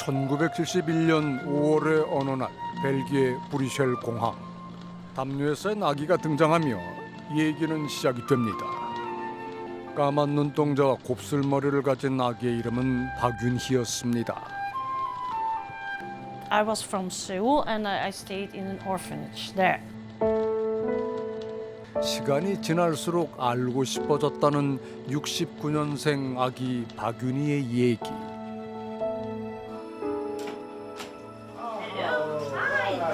1971년 5월의 어느 날 벨기에 브뤼셀 공항 담요에서의 아기가 등장하며 얘기는 시작이 됩니다. 까만 눈동자와 곱슬머리를 가진 아기의 이름은 박윤희였습니다. I was from Seoul and I stayed in an orphanage there. 시간이 지날수록 알고 싶어졌다는 69년생 아기 박윤희의 얘기.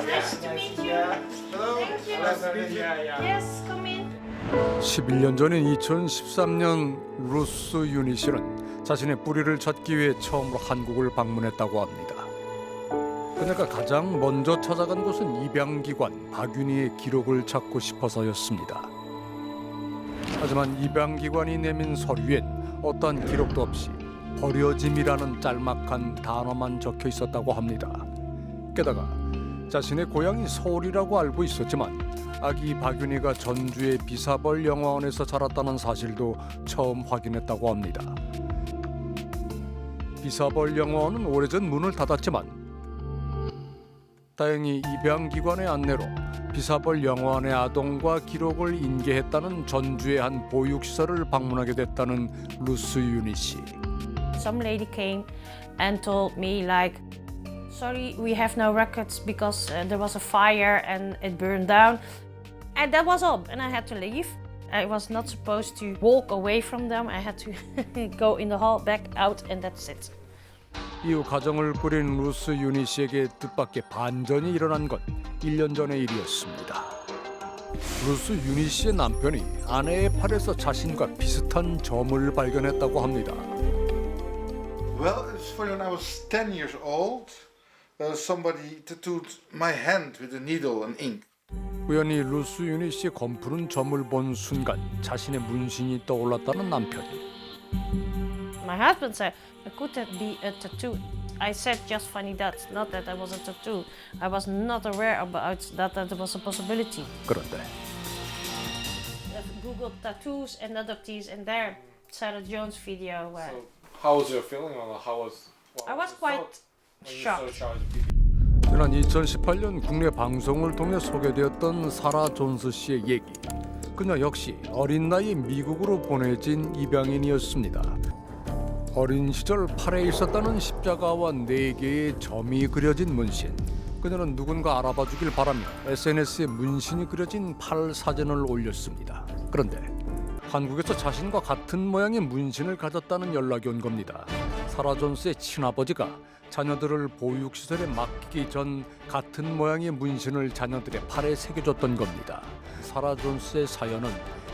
Nice to meet you. Thank you. Yes, come in. 11년 전인 2013년 루스 유닛은 자신의 뿌리를 찾기 위해 처음으로 한국을 방문했다고 합니다. 그녀가 가장 먼저 찾아간 곳은 입양기관 박윤희의 기록을 찾고 싶어서였습니다. 하지만 입양기관이 내민 서류엔 어떠한 기록도 없이 버려짐이라는 짤막한 단어만 적혀 있었다고 합니다. 게다가 자신의 고향이 서울이라고 알고 있었지만 아기 박윤희가 전주의 비사벌 영화원에서 자랐다는 사실도 처음 확인했다고 합니다. 비사벌 영화원은 오래전 문을 닫았지만 다행히 입양기관의 안내로 비사벌 영화원의 아동과 기록을 인계했다는 전주의 한 보육시설을 방문하게 됐다는 루스 유닛 씨. Some lady came and told me like, sorry, we have no records because there was a fire and it burned down. And that was all. And I had to leave. I was not supposed to walk away from them. I had to go in the hall, back out, and that's it. 이후 가정을 꾸린 루스 유닛 씨에게 뜻밖의 반전이 일어난 건 1년 전의 일이었습니다. 루스 유닛 씨의 남편이 아내의 팔에서 자신과 비슷한 점을 발견했다고 합니다. Well, it was funny when I was 10 years old. Somebody tattooed my hand with a needle and ink. 우연히 루스 유닛 씨의 검푸른 점을 본 순간 자신의 문신이 떠올랐다는 남편. My husband said, could that be a tattoo? I said just funny that, not that I was a tattoo. I was not aware about that was a possibility. 그런데 I've Googled tattoos and adoptees and there Sarah Jones video where How was your feeling on it? How was? I was quite shocked. 지난 2018년 국내 방송을 통해 소개되었던 사라 존스 씨의 얘기. 그녀 역시 어린 나이에 미국으로 보내진 입양인이었습니다. 어린 시절 팔에 있었다는 십자가와 4개의 점이 그려진 문신. 그녀는 누군가 알아봐 주길 바라며 SNS에 문신이 그려진 팔 사진을 올렸습니다. 그런데 한국에서 자신과 같은 모양의 문신을 가졌다는 연락이 온 겁니다. 사라 존스의 친아버지가 자녀들을 보육시설에 맡기기 전 같은 모양의 문신을 자녀들의 팔에 새겨줬던 겁니다. 사라 존스의 사연은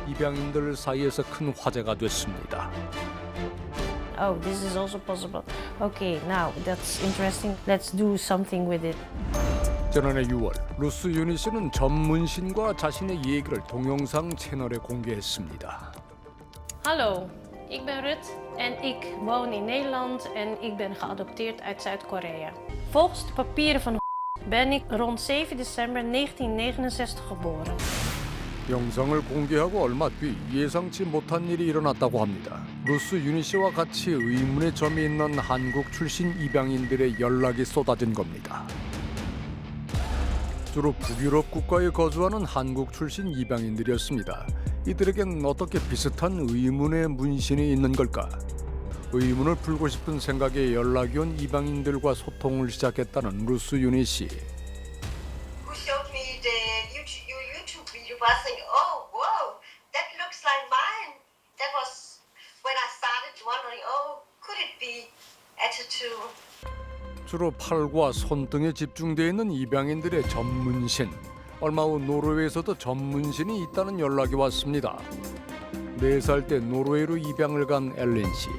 입양인들 사이에서 큰 화제가 됐습니다. Oh, this is also possible. Okay, now that's interesting. Let's do something with it. 지난해 6월 루스 유닛 씨는 전문신과 자신의 얘기를 동영상 채널에 공개했습니다. Hallo, ik ben Rut en ik woon in Nederland en ik ben geadopteerd uit Zuid-Korea. Volgens de papieren van ben ik rond 7 december 1969 geboren. 영상을 공개하고 얼마 뒤 예상치 못한 일이 일어났다고 합니다. 루스 유닛 씨와 같이 의문의 점이 있는 한국 출신 입양인들의 연락이 쏟아진 겁니다. 주로 북유럽 국가에 거주하는 한국 출신 입양인들이었습니다. 이들에겐 어떻게 비슷한 의문의 문신이 있는 걸까? 의문을 풀고 싶은 생각에 연락이 온 입양인들과 소통을 시작했다는 루스 유닛 씨. Who showed me your YouTube video? I was thinking, oh, whoa, that looks like mine. That was when I started wondering, oh, could it be a tattoo? 주로 팔과 손등에 집중되어 있는 입양인들의 전문신. 얼마 후 노르웨이에서도 전문신이 있다는 연락이 왔습니다. 4살 때 노르웨이로 입양을 간 엘린 씨.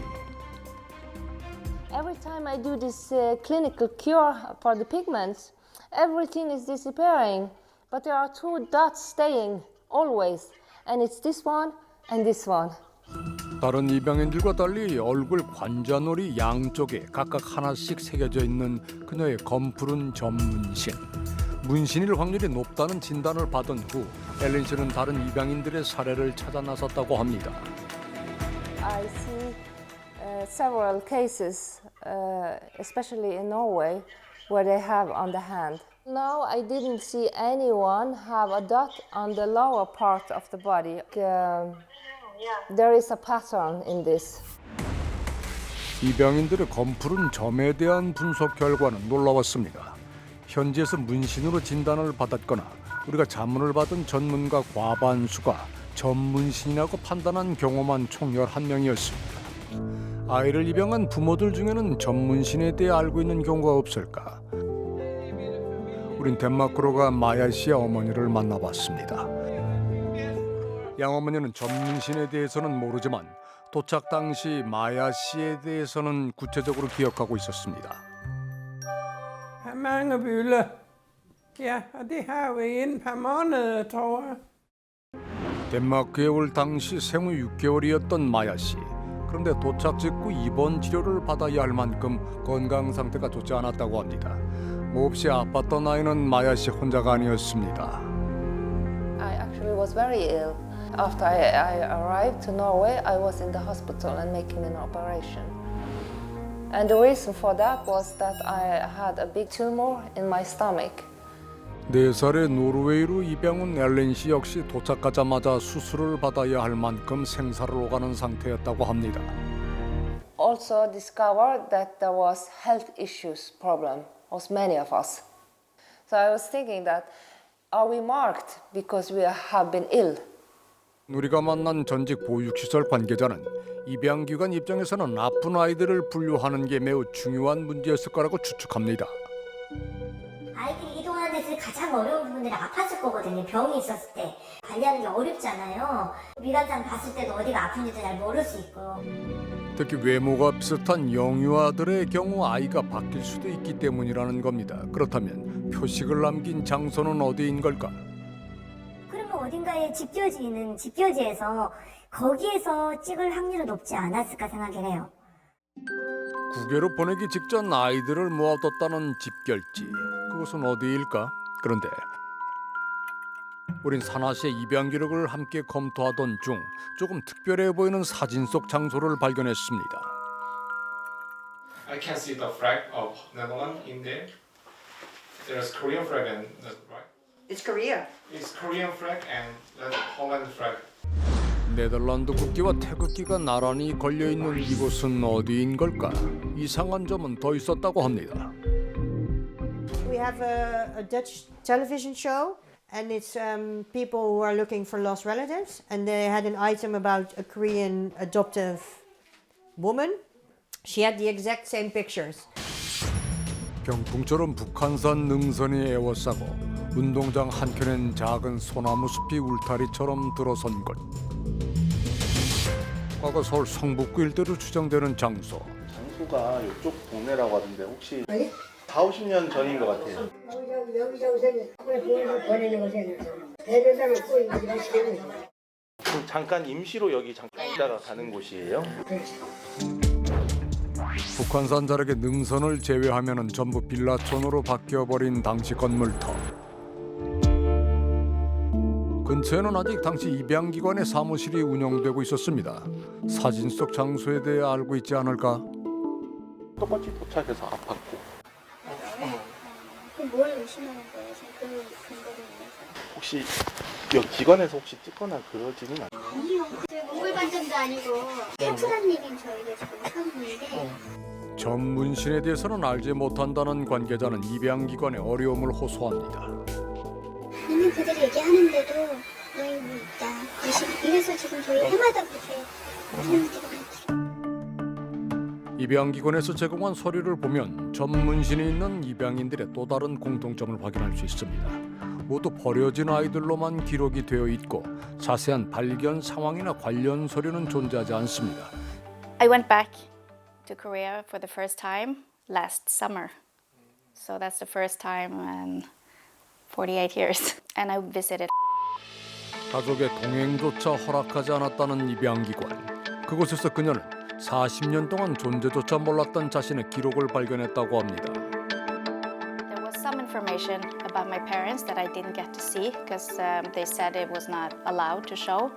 Every time I do this clinical cure for the pigments, everything is disappearing, but there are 2 dots staying always, and it's this one and this one. 다른 입양인들과 달리 얼굴 관자놀이 양쪽에 각각 하나씩 새겨져 있는 그녀의 검푸른 전문신. 문신일 확률이 높다는 진단을 받은 후 엘린 씨는 다른 입양인들의 사례를 찾아 나섰다고 합니다. I see several cases, especially in Norway, where they have on the hand. No, I didn't see anyone have a dot on the lower part of the body. There is a pattern in this. 입양인들의 검푸른 점에 대한 분석 결과는 놀라웠습니다. 현지에서 문신으로 진단을 받았거나 우리가 자문을 받은 전문가 과반수가 점문신이라고 판단한 경험한 총 11명이었습니다. 아이를 입양한 부모들 중에는 점문신에 대해 알고 있는 경우가 없을까? 우린 덴마크로 간 마야 씨의 어머니를 만나봤습니다. 양어머니는 점문신에 대해서는 모르지만 도착 당시 마야 씨에 대해서는 구체적으로 기억하고 있었습니다. Mange bylder. Ja, og det har vi inden et par måneder, tror jeg. 덴마크에 올 당시 생후 6개월이었던 마야 씨. 그런데 도착 직후 입원 치료를 받아야 할 만큼 건강 상태가 좋지 않았다고 합니다. 몹시 아팠던 아이는 마야 씨 혼자가 아니었습니다. I actually was very ill. After I arrived to Norway, I was in the hospital and making an operation. And the reason for that was that I had a big tumor in my stomach. 4살의 노르웨이로 입양 온 엘렌 씨 역시 도착하자마자 수술을 받아야 할 만큼 생사를 오가는 상태였다고 합니다. Also discovered that there was health issues problem, as many of us. So I was thinking that, are we marked because we have been ill? 우리가 만난 전직 보육시설 관계자는 입양기관 입장에서는 아픈 아이들을 분류하는 게 매우 중요한 문제였을 거라고 추측합니다. 아이들이 이동하는 데서 가장 어려운 부분들이 아팠을 거거든요. 병이 있었을 때 관리하는 게 어렵잖아요. 미간상 봤을 때도 어디가 아픈지도 잘 모를 수 있고. 특히 외모가 비슷한 영유아들의 경우 아이가 바뀔 수도 있기 때문이라는 겁니다. 그렇다면 표식을 남긴 장소는 어디인 걸까? 그러면 어딘가에 집교지에서 거기에서 찍을 확률은 높지 않았을까 생각을 해요. 국외로 보내기 직전 아이들을 모아뒀다는 집결지. 그곳은 어디일까? 그런데 우린 사나 씨의 입양 기록을 함께 검토하던 중 조금 특별해 보이는 사진 속 장소를 발견했습니다. I can see the flag of Netherlands in there. There's Korean flag and right. It's Korea. It's Korean flag and the Holland flag. 네덜란드 국기와 태극기가 나란히 걸려 있는 이곳은 어디인 걸까? 이상한 점은 더 있었다고 합니다. We have a Dutch television show, and it's people who are looking for lost relatives, and they had an item about a Korean adoptive woman. She had the exact same pictures. 병풍처럼 북한산 능선이 에워싸고 운동장 한켠엔 작은 소나무 숲이 울타리처럼 들어선 곳. 과거 서울 성북구 일대로 추정되는 장소. 장소가 이쪽 동네라고 하던데 혹시 4, 50년 전인 것 같아요. 그럼 잠깐 임시로 여기 잠깐 있다가 가는 곳이에요? 북한산 자락의 능선을 제외하면 전부 빌라촌으로 바뀌어버린 당시 건물터. 근처에는 아직 당시 입양기관의 사무실이 운영되고 있었습니다. 사진 속 장소에 대해 알고 있지 않을까? 똑같이 도착해서 아팠고. 뭘 의심하는 거예요? 그 근거를 위해서. 혹시 여기 기관에서 혹시 찍거나 그러지는 않아요? 아니요. 몽골 반점도 아니고 팩트라는 얘기는 저희가 지금 처음 보는데. 전문신에 대해서는 알지 못한다는 관계자는 입양기관의 어려움을 호소합니다. 있는 그대로 얘기하는데도 너희 뭐 있다. 이래서 지금 저희 해마다 그렇게 입양기관에서 제공한 서류를 보면 전문신이 있는 입양인들의 또 다른 공통점을 확인할 수 있습니다. 모두 버려진 아이들로만 기록이 되어 있고 자세한 발견 상황이나 관련 서류는 존재하지 않습니다. I went back to Korea for the first time last summer. So that's the first time in 48 years. And I visited. 가족의 동행조차 허락하지 않았다는 입양기관. 그곳에서 그녀는 40년 동안 존재조차 몰랐던 자신의 기록을 발견했다고 합니다. There was some information about my parents that I didn't get to see because they said it was not allowed to show.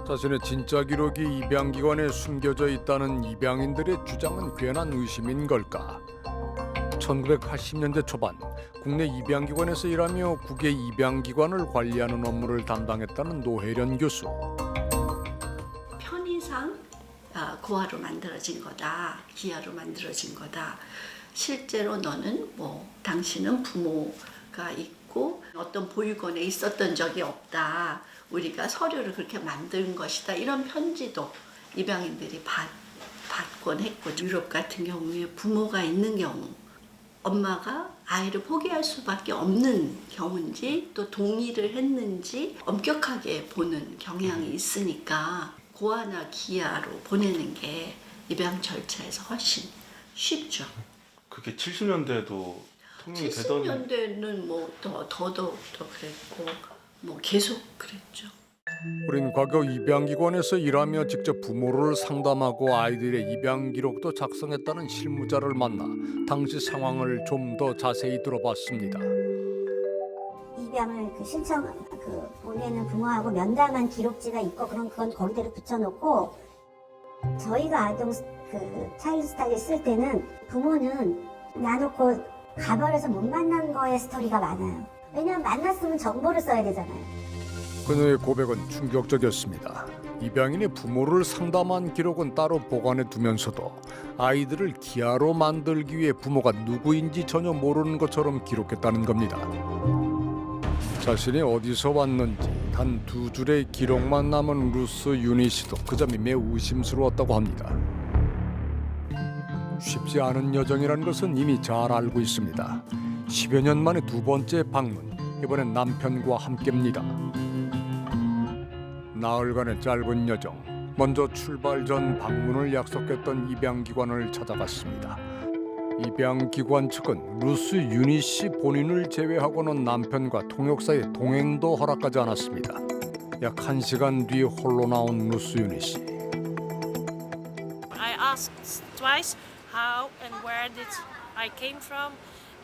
자신의 진짜 기록이 입양기관에 숨겨져 있다는 입양인들의 주장은 괜한 의심인 걸까? 1980년대 초반 국내 입양기관에서 일하며 국외 입양기관을 관리하는 업무를 담당했다는 노혜련 교수. 편의상 고아로 만들어진 거다, 기아로 만들어진 거다. 실제로 너는 당신은 부모가 있고 어떤 보육원에 있었던 적이 없다. 우리가 서류를 그렇게 만든 것이다. 이런 편지도 입양인들이 받곤 했고, 유럽 같은 경우에 부모가 있는 경우 엄마가 아이를 포기할 수밖에 없는 경우인지 또 동의를 했는지 엄격하게 보는 경향이 있으니까 고아나 기아로 보내는 게 입양 절차에서 훨씬 쉽죠. 그게 70년대에도 통용이 되던. 70년대는 더더욱 더 그랬고 계속 그랬죠. 우린 과거 입양기관에서 일하며 직접 부모를 상담하고 아이들의 입양 기록도 작성했다는 실무자를 만나 당시 상황을 좀 더 자세히 들어봤습니다. 입양을 보내는 부모하고 면담한 기록지가 있고 그건 거기대로 붙여놓고, 저희가 아동 차일드 스타일 쓸 때는 부모는 놔놓고 가버려서 못 만난 거에 스토리가 많아요. 왜냐면 만났으면 정보를 써야 되잖아요. 그녀의 고백은 충격적이었습니다. 입양인이 부모를 상담한 기록은 따로 보관해 두면서도 아이들을 기아로 만들기 위해 부모가 누구인지 전혀 모르는 것처럼 기록했다는 겁니다. 자신이 어디서 왔는지 단 2줄의 기록만 남은 루스 유니 씨도 그 점이 매우 의심스러웠다고 합니다. 쉽지 않은 여정이라는 것은 이미 잘 알고 있습니다. 10여 년 만에 2번째 방문, 이번엔 남편과 함께입니다. 나흘간의 짧은 여정, 먼저 출발 전 방문을 약속했던 입양기관을 찾아갔습니다. 입양기관 측은 루스 유니 씨 본인을 제외하고는 남편과 통역사의 동행도 허락하지 않았습니다. 약 1시간 뒤 홀로 나온 루스 유니 씨. I asked twice how and where did I came from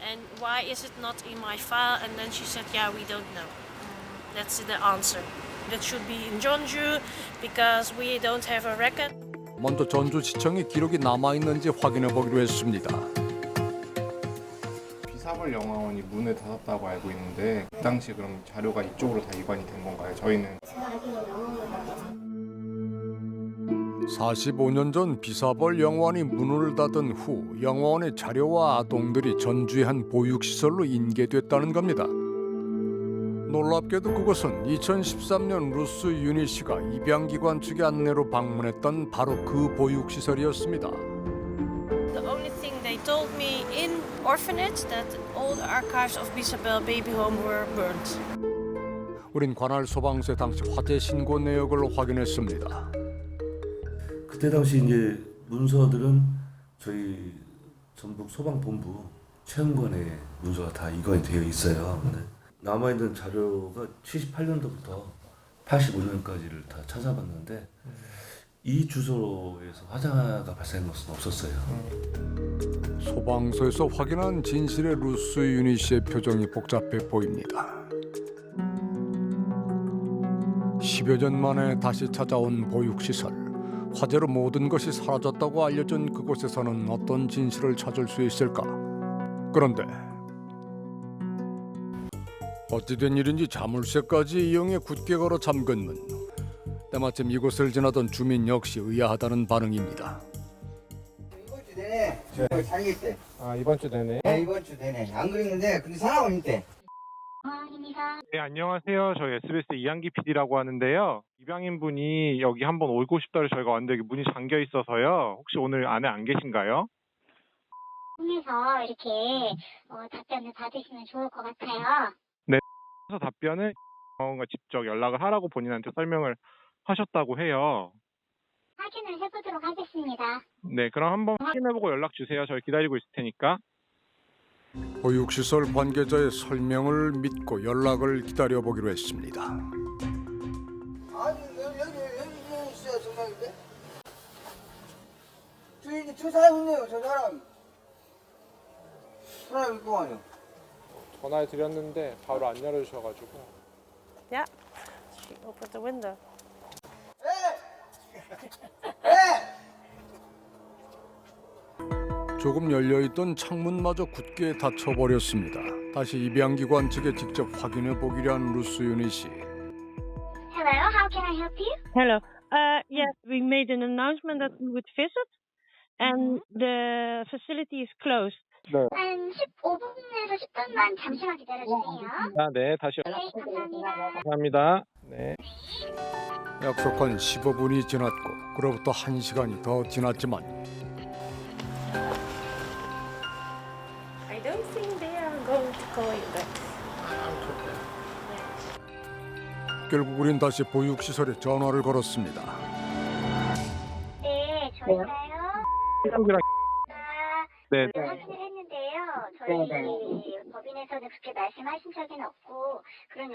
and why is it not in my file, and then she said, yeah, we don't know. That's the answer. That should be in Jeonju because we don't have a record. 먼저 전주시청에 기록이 남아있는지 확인해 보기로 했습니다. 비사벌 영화원이 문을 닫았다고 알고 있는데 그 당시 그럼 자료가 이쪽으로 다 이관이 된 건가요? 저희는 45년 전 비사벌 영화원이 문을 닫은 후 영화원의 자료와 아동들이 전주의 한 보육시설로 인계됐다는 겁니다. 놀랍게도 그것은 2013년 루스 유니 씨가 입양기관 측의 안내로 방문했던 바로 그 보육시설이었습니다. The only thing they told me in orphanage that all the archives of Bisabel Baby Home were burnt. 우린 관할 소방서의 당시 화재 신고 내역을 확인했습니다. 그때 당시 이제 문서들은 저희 전북 소방본부 체험관에 문서가 다 이관이 되어 있어요. 근데 남아있는 자료가 78년도부터 85년까지를 다 찾아봤는데 이 주소에서 화재가 발생한 것은 없었어요. 소방서에서 확인한 진실의 루스 유니 씨의 표정이 복잡해 보입니다. 10여 년 만에 다시 찾아온 보육시설. 화재로 모든 것이 사라졌다고 알려진 그곳에서는 어떤 진실을 찾을 수 있을까? 그런데 어찌된 일인지 자물쇠까지 이용해 굳게 걸어 잠근 문. 때마침 이곳을 지나던 주민 역시 의아하다는 반응입니다. 이번 주 내내 저 살겠대. 아 이번 주 내내? 네, 이번 주 내내. 안 그랬는데 근데 사람은 있대. 네, 안녕하세요. 저희 SBS 이한기 PD라고 하는데요. 입양인 분이 여기 한번 오고 싶다고 저희가 왔는데 여기 문이 잠겨 있어서요. 혹시 오늘 안에 안 계신가요? 통해서 이렇게 답변을 받으시면 좋을 것 같아요. 네. 그래서 답변은 직접 연락을 하라고 본인한테 설명을 하셨다고 해요. 확인을 해보도록 하겠습니다. 네, 그럼 한번 확인해보고 연락 주세요. 저희 기다리고 있을 테니까. 보육시설 관계자의 설명을 믿고 연락을 기다려보기로 했습니다. 아니 여기 있어요 정말인데? 저기 저 사람 있네요 저 사람. 사람 있고 아니요. 전화를 드렸는데 바로 안 열어주셔가지고. Yeah, she opened the window. 조금 열려있던 창문마저 굳게 닫혀버렸습니다. 다시 입양기관 측에 직접 확인해 보기로 한 루스 유니 씨. Hello, how can I help you? Hello. Yes, we made an announcement that we would visit, and the facility is closed. 한 15분에서 10분만 잠시만 기다려주세요. 아, 네, 다시 네, 감사합니다. 감사합니다. 네. 약속한 15분이 지났고 그로부터 1시간이 더 지났지만 I don't think they are going to call you back. 결국 우린 다시 보육시설에 전화를 걸었습니다. 네, 저희가요. 네. 확인을 했는데요. 저희 법인에서는 그렇게 말씀하신 적은 없고 그런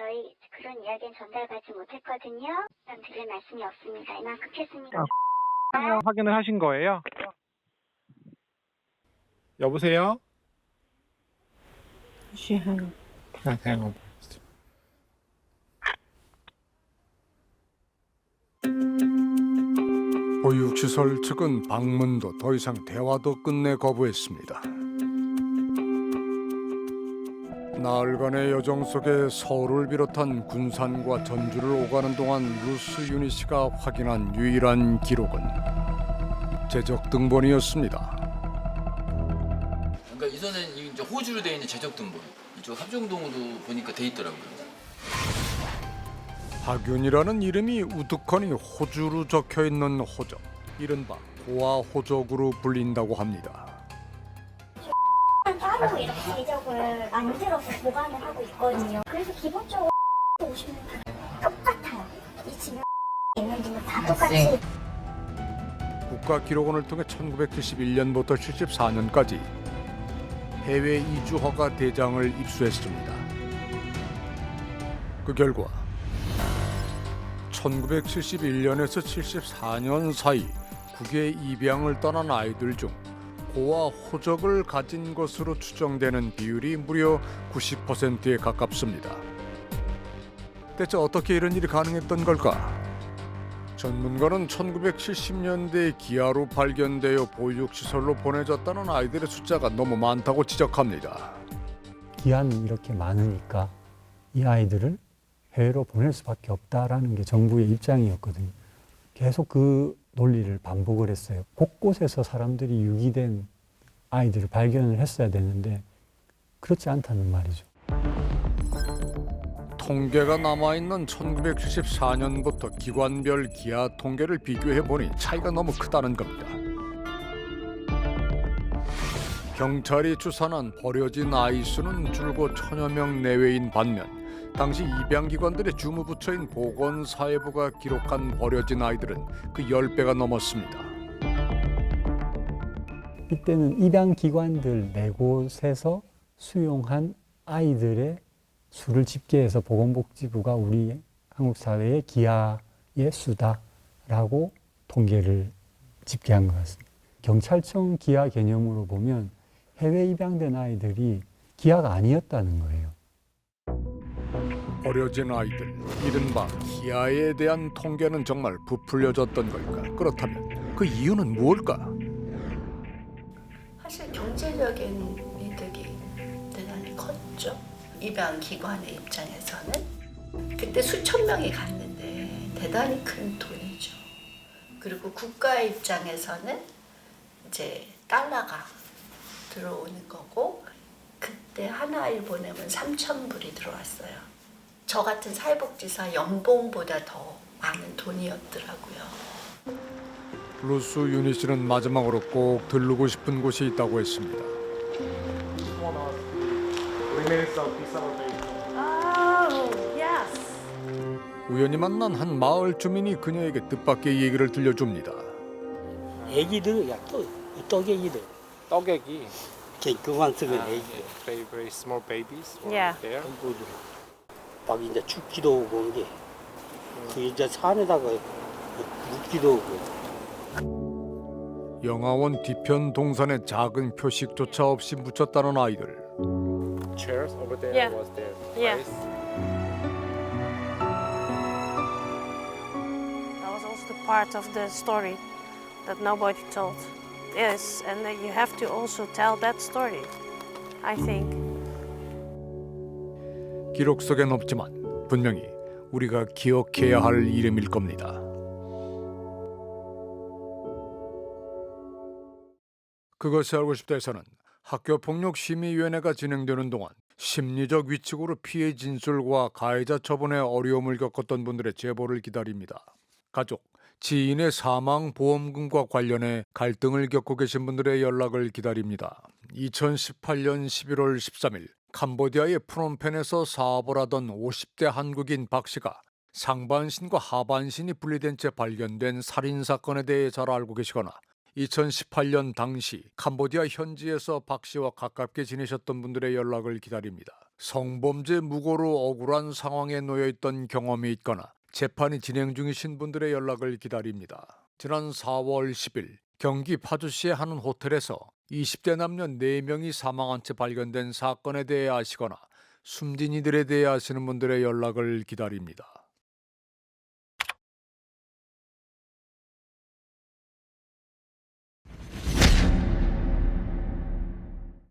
이야기는 전달받지 못했거든요. 드릴 말씀이 없습니다. 이만 끊겠습니다. 확인을 하신 거예요? 여보세요? 보육시설 측은 방문도 더 이상 대화도 끝내 거부했습니다. 나흘간의 여정 속에 서울을 비롯한 군산과 전주를 오가는 동안 루스 유니 씨가 확인한 유일한 기록은 제적 등본이었습니다. 그러니까 이전엔 이제 호주로 되어 있는 제적 등본, 이쪽 합정동으로 보니까 돼 있더라고요. 박윤이라는 이름이 우두커니 호주로 적혀있는 호적, 이른바 고아 호적으로 불린다고 합니다. 따로 이렇게 제적을 만들어서 보관을 하고 있거든요. 그래서 기본적으로 오시면 다 똑같아요. 이 집에 있는 분은 다 똑같이. 국가기록원을 통해 1971년부터 74년까지 해외 이주 허가 대장을 입수했습니다. 그 결과 1971년에서 74년 사이 국외 입양을 떠난 아이들 중 고아 호적을 가진 것으로 추정되는 비율이 무려 90%에 가깝습니다. 대체 어떻게 이런 일이 가능했던 걸까? 전문가는 1970년대 기아로 발견되어 보육시설로 보내졌다는 아이들의 숫자가 너무 많다고 지적합니다. 기한이 이렇게 많으니까 이 아이들을 해외로 보낼 수밖에 없다라는 게 정부의 입장이었거든요. 계속 그 논리를 반복을 했어요. 곳곳에서 사람들이 유기된 아이들을 발견을 했어야 되는데 그렇지 않다는 말이죠. 통계가 남아있는 1974년부터 기관별 기아 통계를 비교해보니 차이가 너무 크다는 겁니다. 경찰이 추산한 버려진 아이 수는 줄곧 1000여 명 내외인 반면 당시 입양기관들의 주무부처인 보건사회부가 기록한 버려진 아이들은 그 10배가 넘었습니다. 이때는 입양기관들 4곳에서 수용한 아이들의 수를 집계해서 보건복지부가 우리 한국 사회의 기아의 수다라고 통계를 집계한 것 같습니다. 경찰청 기아 개념으로 보면 해외 입양된 아이들이 기아가 아니었다는 거예요. 버려진 아이들, 이른바 기아에 대한 통계는 정말 부풀려졌던 걸까? 그렇다면 그 이유는 무엇일까? 사실 경제적인 이득이 대단히 컸죠. 입양기관의 입장에서는 그때 수천 명이 갔는데 대단히 큰 돈이죠. 그리고 국가의 입장에서는 이제 달러가 들어오는 거고 그때 하나를 보내면 3,000불이 들어왔어요. 저 같은 사회복지사 연봉보다 더 많은 돈이었더라고요. 루스 유니 씨는 마지막으로 꼭 들르고 싶은 곳이 있다고 했습니다. 우연히 만난 한 마을 주민이 그녀에게 뜻밖의 얘기를 들려줍니다. 애기들, 떡애기들. 떡애기. 그만 쓰는 애기. Very small babies. Yeah. There. 막 이제 죽기도 오고 온 게. 그 이제 산에다가 묻기도 오고. 영하원 뒤편 동산에 작은 표식조차 없이 묻혔다는 아이들. Chairs over there Yeah. was their Yeah. place. That was also the part of the story that nobody told. is, and you have to also tell that story, I think. 기록 속엔 없지만 분명히 우리가 기억해야 할 이름일 겁니다. 그것이 알고 싶다에서는 학교폭력심의위원회가 진행되는 동안 심리적 위축으로 피해 진술과 가해자 처분에 어려움을 겪었던 분들의 제보를 기다립니다. 가족, 지인의 사망 보험금과 관련해 갈등을 겪고 계신 분들의 연락을 기다립니다. 2018년 11월 13일 캄보디아의 프놈펜에서 사업을 하던 50대 한국인 박 씨가 상반신과 하반신이 분리된 채 발견된 살인사건에 대해 잘 알고 계시거나 2018년 당시 캄보디아 현지에서 박 씨와 가깝게 지내셨던 분들의 연락을 기다립니다. 성범죄 무고로 억울한 상황에 놓여있던 경험이 있거나 재판이 진행 중이신 분들의 연락을 기다립니다. 지난 4월 10일 경기 파주시의 한 호텔에서 20대 남녀 4명이 사망한 채 발견된 사건에 대해 아시거나 숨진 이들에 대해 아시는 분들의 연락을 기다립니다.